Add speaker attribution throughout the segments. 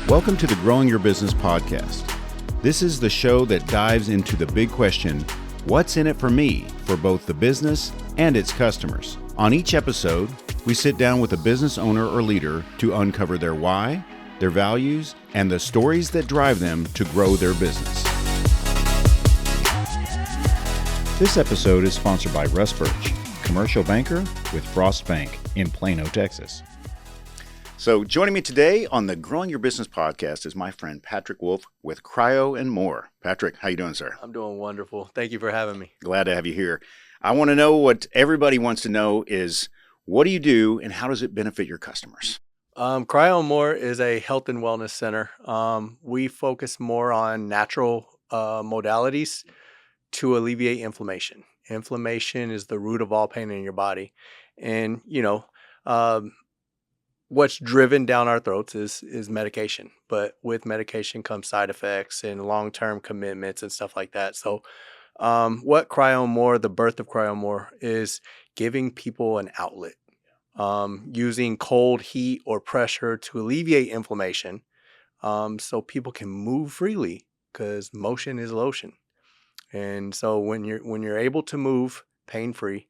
Speaker 1: Welcome to the Growing Your Business podcast. This is the show that dives into the big question, what's in it for me, for both the business and its customers? On each episode, we sit down with a business owner or leader to uncover their why, their values, and the stories that drive them to grow their business. This episode is sponsored by Russ Birch, commercial banker with Frost Bank in Plano, Texas. So joining me today on the Growing Your Business podcast is my friend Patrick Wolf with Cryo N More. Patrick, how you doing, sir?
Speaker 2: I'm doing wonderful. Thank you for having me.
Speaker 1: Glad to have you here. I want to know what everybody wants to know is, what do you do and how does it benefit your customers?
Speaker 2: Cryo N More is a health and wellness center. We focus more on natural modalities to alleviate inflammation. Inflammation is the root of all pain in your body. And, what's driven down our throats is medication. But with medication comes side effects and long-term commitments and stuff like that. So what Cryo N More, the birth of Cryo N More, is giving people an outlet. Using cold, heat, or pressure to alleviate inflammation so people can move freely, because motion is lotion. And so when you're able to move pain-free,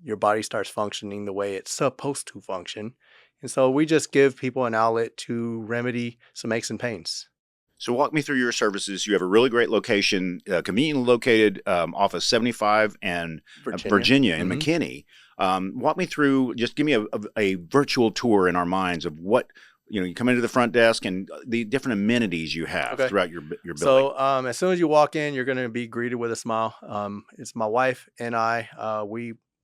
Speaker 2: your body starts functioning the way it's supposed to function. And so we just give people an outlet to remedy some aches and pains.
Speaker 1: So walk me through your services. You have a really great location, conveniently located off of 75 and Virginia in McKinney. Walk me through, just give me a virtual tour in our minds of what, you come into the front desk and the different amenities you have throughout your building.
Speaker 2: So as soon as you walk in, you're going to be greeted with a smile. It's my wife and I.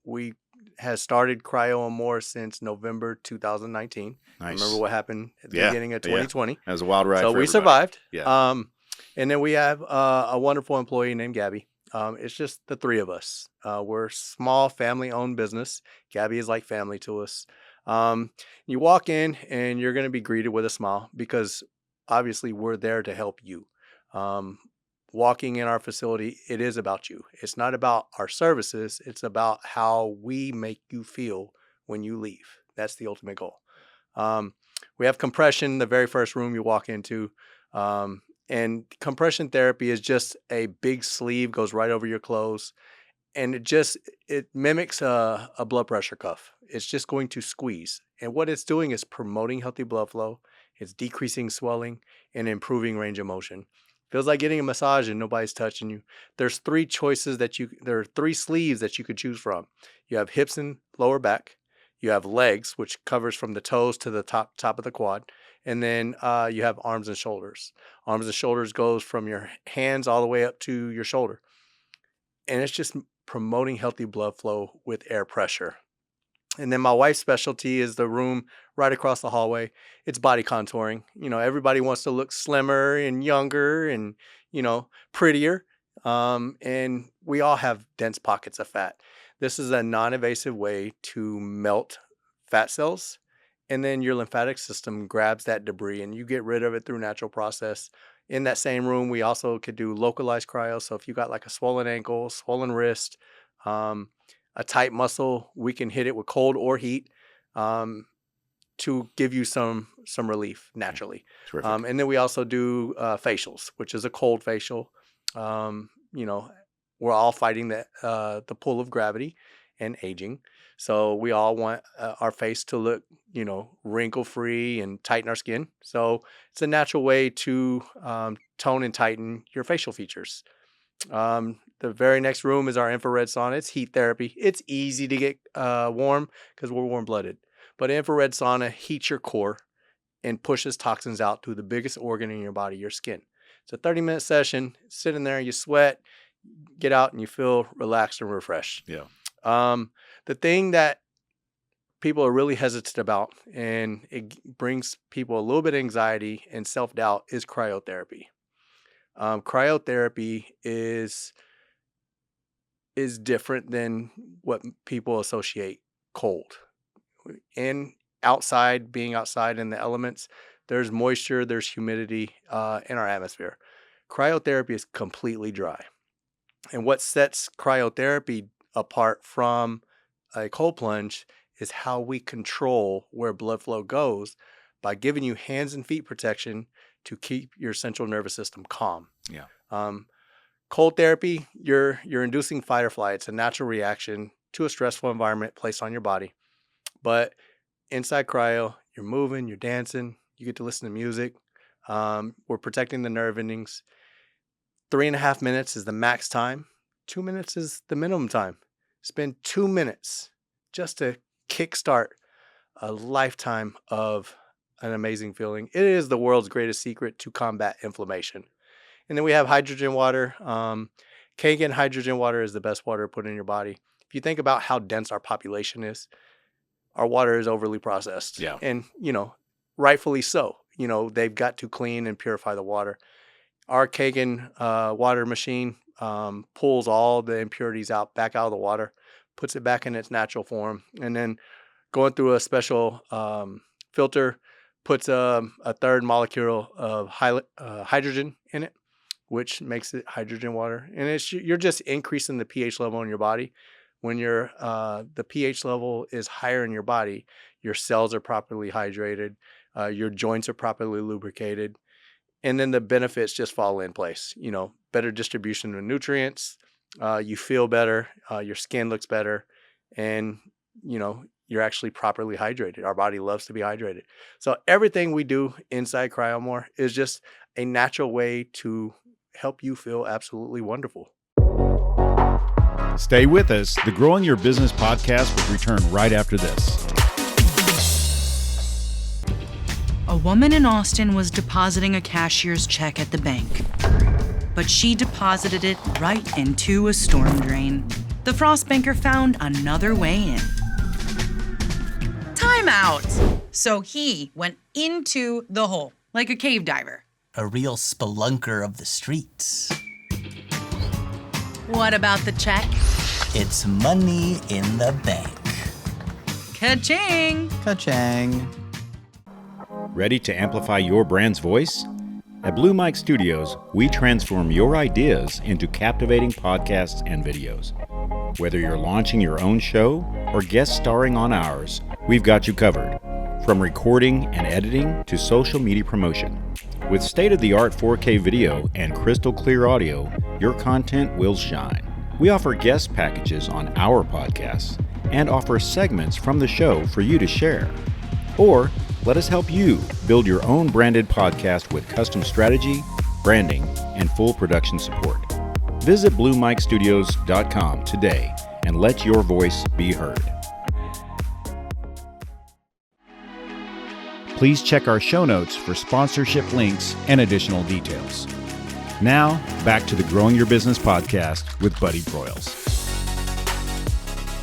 Speaker 2: We has started Cryo N More since November 2019. Nice. I remember what happened at the beginning of 2020.
Speaker 1: That was a wild ride.
Speaker 2: So we survived.
Speaker 1: Yeah.
Speaker 2: And then we have a wonderful employee named Gabby. It's just the three of us. We're a small family-owned business. Gabby is like family to us. You walk in and you're going to be greeted with a smile because obviously we're there to help you. Walking in our facility, it is about you. It's not about our services. It's about how we make you feel when you leave. That's the ultimate goal. We have compression, the very first room you walk into. And compression therapy is just a big sleeve, goes right over your clothes. And it mimics a blood pressure cuff. It's just going to squeeze. And what it's doing is promoting healthy blood flow. It's decreasing swelling and improving range of motion. Feels like getting a massage and nobody's touching you. There's three sleeves that you could choose from. You have hips and lower back. You have legs, which covers from the toes to the top of the quad. And then you have arms and shoulders. Arms and shoulders goes from your hands all the way up to your shoulder. And it's just promoting healthy blood flow with air pressure. And then my wife's specialty is the room right across the hallway. It's body contouring. Everybody wants to look slimmer and younger and, prettier. And we all have dense pockets of fat. This is a non-invasive way to melt fat cells. And then your lymphatic system grabs that debris and you get rid of it through natural process. In that same room, we also could do localized cryo. So if you got like a swollen ankle, swollen wrist, a tight muscle, we can hit it with cold or heat to give you some relief naturally. And then we also do facials, which is a cold facial. We're all fighting the pull of gravity and aging. So we all want our face to look, wrinkle-free and tighten our skin. So it's a natural way to tone and tighten your facial features. The very next room is our infrared sauna. It's heat therapy. It's easy to get warm because we're warm-blooded. But infrared sauna heats your core and pushes toxins out through the biggest organ in your body, your skin. It's a 30-minute session. Sit in there, you sweat, get out, and you feel relaxed and refreshed.
Speaker 1: Yeah.
Speaker 2: The thing that people are really hesitant about, and it brings people a little bit of anxiety and self-doubt, is cryotherapy. Cryotherapy is different than what people associate cold. And being outside in the elements, there's moisture, there's humidity in our atmosphere. Cryotherapy is completely dry. And what sets cryotherapy apart from a cold plunge is how we control where blood flow goes by giving you hands and feet protection. to keep your central nervous system calm.
Speaker 1: Yeah.
Speaker 2: Cold therapy, you're inducing fight or flight. It's a natural reaction to a stressful environment placed on your body. But inside cryo, you're moving, you're dancing, you get to listen to music. We're protecting the nerve endings. 3.5 minutes is the max time. 2 minutes is the minimum time. Spend 2 minutes just to kickstart a lifetime of an amazing feeling. It is the world's greatest secret to combat inflammation. And then we have hydrogen water. Kangen hydrogen water is the best water to put in your body. If you think about how dense our population is, our water is overly processed.
Speaker 1: Yeah.
Speaker 2: And, rightfully so. They've got to clean and purify the water. Our Kangen water machine pulls all the impurities back out of the water, puts it back in its natural form, and then going through a special filter, puts a third molecule of hydrogen in it, which makes it hydrogen water. And you're just increasing the pH level in your body. When the pH level is higher in your body, your cells are properly hydrated, your joints are properly lubricated, and then the benefits just fall in place. Better distribution of nutrients, you feel better, your skin looks better, and you're actually properly hydrated. Our body loves to be hydrated. So everything we do inside Cryo N More is just a natural way to help you feel absolutely wonderful.
Speaker 1: Stay with us. The Growing Your Business podcast will return right after this.
Speaker 3: A woman in Austin was depositing a cashier's check at the bank, but she deposited it right into a storm drain. The frost banker found another way in. Time out! So he went into the hole, like a cave diver.
Speaker 4: A real spelunker of the streets.
Speaker 3: What about the check?
Speaker 4: It's money in the bank.
Speaker 3: Ka-ching!
Speaker 4: Ka-chang.
Speaker 1: Ready to amplify your brand's voice? At Blue Mike Studios, we transform your ideas into captivating podcasts and videos. Whether you're launching your own show or guest starring on ours, we've got you covered. From recording and editing to social media promotion. With state-of-the-art 4K video and crystal clear audio, your content will shine. We offer guest packages on our podcasts and offer segments from the show for you to share. Or let us help you build your own branded podcast with custom strategy, branding, and full production support. Visit BlueMikeStudios.com today and let your voice be heard. Please check our show notes for sponsorship links and additional details. Now, back to the Growing Your Business podcast with Buddy Broyles.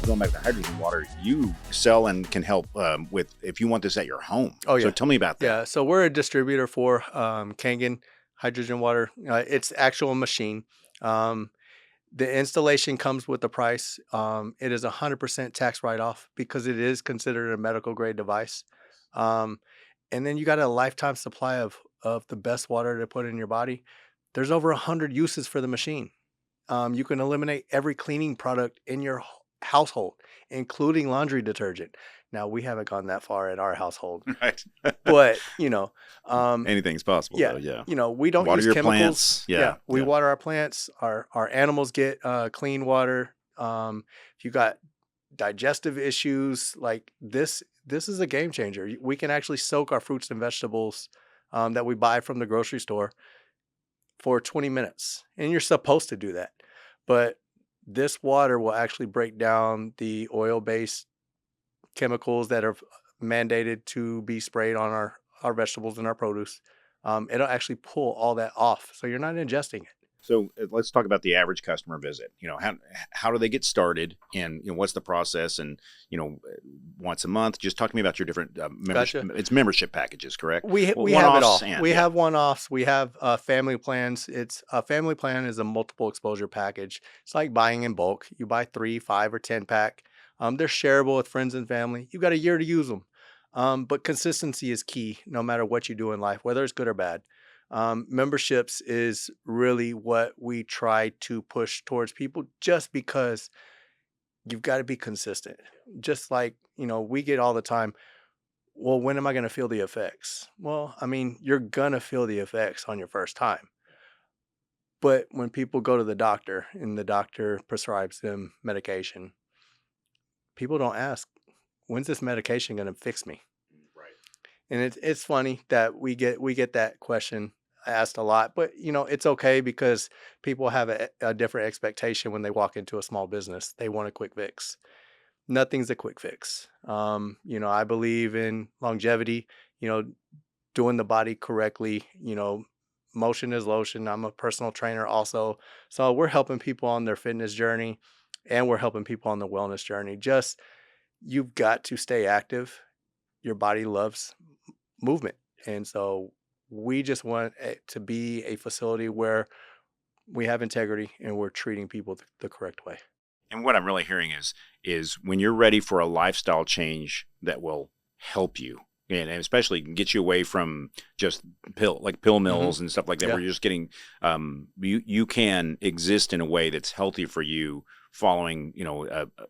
Speaker 1: Going back to hydrogen water, you sell and can help with if you want this at your home.
Speaker 2: Oh, yeah.
Speaker 1: So tell me about that.
Speaker 2: Yeah, so we're a distributor for Kangen hydrogen water. It's actual machine. The installation comes with the price. It is 100% tax write-off because it is considered a medical grade device. And then you got a lifetime supply of the best water to put in your body. There's over 100 uses for the machine. You can eliminate every cleaning product in your household, including laundry detergent. Now, we haven't gone that far in our household.
Speaker 1: Right.
Speaker 2: But,
Speaker 1: anything's possible.
Speaker 2: yeah,
Speaker 1: Though, yeah.
Speaker 2: We don't
Speaker 1: Water
Speaker 2: use
Speaker 1: your
Speaker 2: chemicals.
Speaker 1: plants. Yeah.
Speaker 2: We water our plants. Our animals get clean water. If you got digestive issues like this is a game changer. We can actually soak our fruits and vegetables that we buy from the grocery store for 20 minutes. And you're supposed to do that. But this water will actually break down the oil-based chemicals that are mandated to be sprayed on our vegetables and our produce. It'll actually pull all that off. So you're not ingesting it.
Speaker 1: So let's talk about the average customer visit. How do they get started, and what's the process? And once a month. Just talk to me about your different membership.
Speaker 2: Gotcha.
Speaker 1: It's membership packages, correct?
Speaker 2: We have it all. We have one-offs. We have family plans. It's a family plan is a multiple exposure package. It's like buying in bulk. You buy 3, 5, or 10 pack. They're shareable with friends and family. You got a year to use them. But consistency is key, no matter what you do in life, whether it's good or bad. Memberships is really what we try to push towards people, just because you've got to be consistent. Just like, we get all the time, well, when am I going to feel the effects? Well, I mean, you're going to feel the effects on your first time. But when people go to the doctor and the doctor prescribes them medication, people don't ask, when's this medication going to fix me?
Speaker 1: Right.
Speaker 2: And it's funny that we get that question asked a lot, but it's okay because people have a different expectation when they walk into a small business. They want a quick fix. Nothing's a quick fix. I believe in longevity, doing the body correctly, motion is lotion. I'm a personal trainer also. So we're helping people on their fitness journey and we're helping people on the wellness journey. Just, you've got to stay active. Your body loves movement. And so we just want it to be a facility where we have integrity and we're treating people the correct way.
Speaker 1: And what I'm really hearing is when you're ready for a lifestyle change that will help you, and especially get you away from just pill mills and stuff like that,
Speaker 2: Yeah.
Speaker 1: where you're just getting, you can exist in a way that's healthy for you, following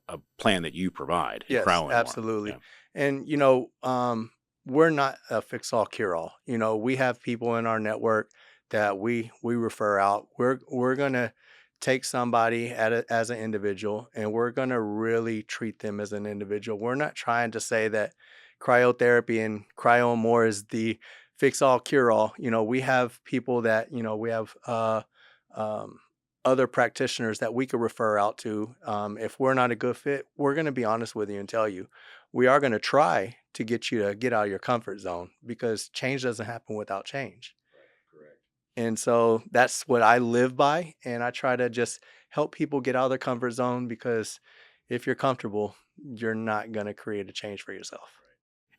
Speaker 1: a plan that you provide.
Speaker 2: Yes,
Speaker 1: Cryo N More.
Speaker 2: absolutely.
Speaker 1: Yeah.
Speaker 2: And we're not a fix-all, cure-all. We have people in our network that we refer out. We're gonna take somebody as an individual, and we're gonna really treat them as an individual. We're not trying to say that cryotherapy and Cryo N More is the fix-all, cure-all. We have people that we have other practitioners that we could refer out to. If we're not a good fit, we're going to be honest with you and tell you. We are going to try to get you to get out of your comfort zone, because change doesn't happen without change.
Speaker 1: Correct.
Speaker 2: And so that's what I live by. And I try to just help people get out of their comfort zone, because if you're comfortable, you're not going to create a change for yourself.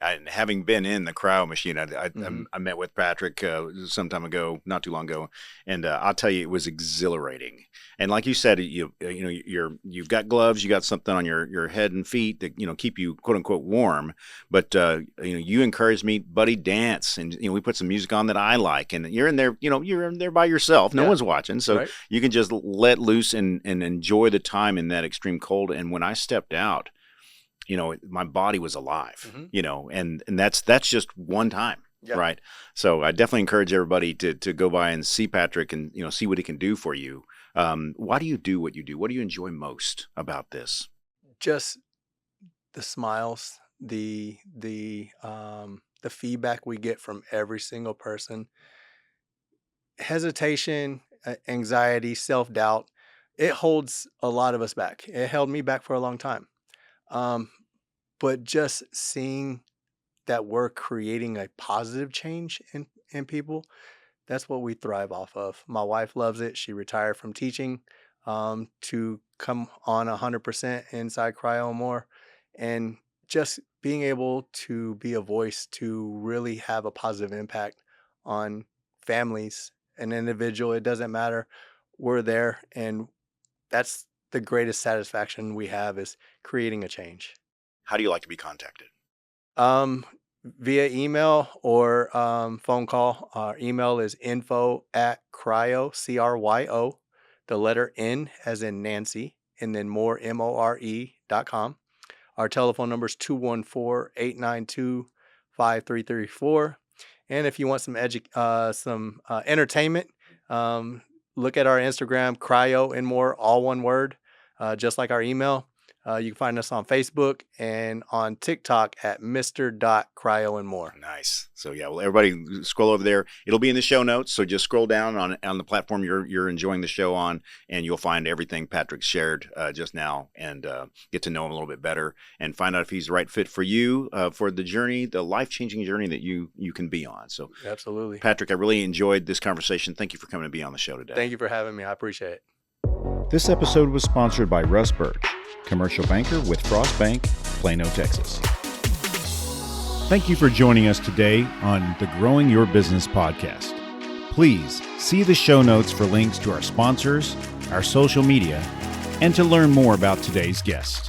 Speaker 1: And having been in the cryo machine, I met with Patrick some time ago, not too long ago, and I'll tell you, it was exhilarating. And like you said, you've got gloves, you got something on your head and feet that keep you quote unquote warm. But you encouraged me, buddy, dance, and we put some music on that I like, and you're in there, you're in there by yourself, no one's watching, so right. You can just let loose and enjoy the time in that extreme cold. And when I stepped out, my body was alive, and that's just one time. Yeah. Right. So I definitely encourage everybody to go by and see Patrick and, see what he can do for you. Why do you do what you do? What do you enjoy most about this?
Speaker 2: Just the smiles, the feedback we get from every single person. Hesitation, anxiety, self-doubt, it holds a lot of us back. It held me back for a long time. But just seeing that we're creating a positive change in people, that's what we thrive off of. My wife loves it. She retired from teaching to come on 100% inside Cryo N More, and just being able to be a voice to really have a positive impact on families, an individual. It doesn't matter. We're there, and that's the greatest satisfaction we have, is creating a change.
Speaker 1: How do you like to be contacted?
Speaker 2: Via email or phone call. Our email is info@cryo, CRYO, the letter N as in Nancy, and then more, MORE.com. Our telephone number is 214-892-5334. And if you want some entertainment, look at our Instagram, Cryo N More, all one word, just like our email. You can find us on Facebook and on TikTok at Mr.Cryo N More.
Speaker 1: Nice. So yeah, well, everybody scroll over there. It'll be in the show notes. So just scroll down on the platform you're enjoying the show on, and you'll find everything Patrick shared just now, and get to know him a little bit better and find out if he's the right fit for you for the journey, the life-changing journey that you can be on. So
Speaker 2: absolutely,
Speaker 1: Patrick, I really enjoyed this conversation. Thank you for coming to be on the show today.
Speaker 2: Thank you for having me. I appreciate it.
Speaker 1: This episode was sponsored by Russ Birch, commercial banker with Frost Bank, Plano, Texas. Thank you for joining us today on the Growing Your Business podcast. Please see the show notes for links to our sponsors, our social media, and to learn more about today's guest.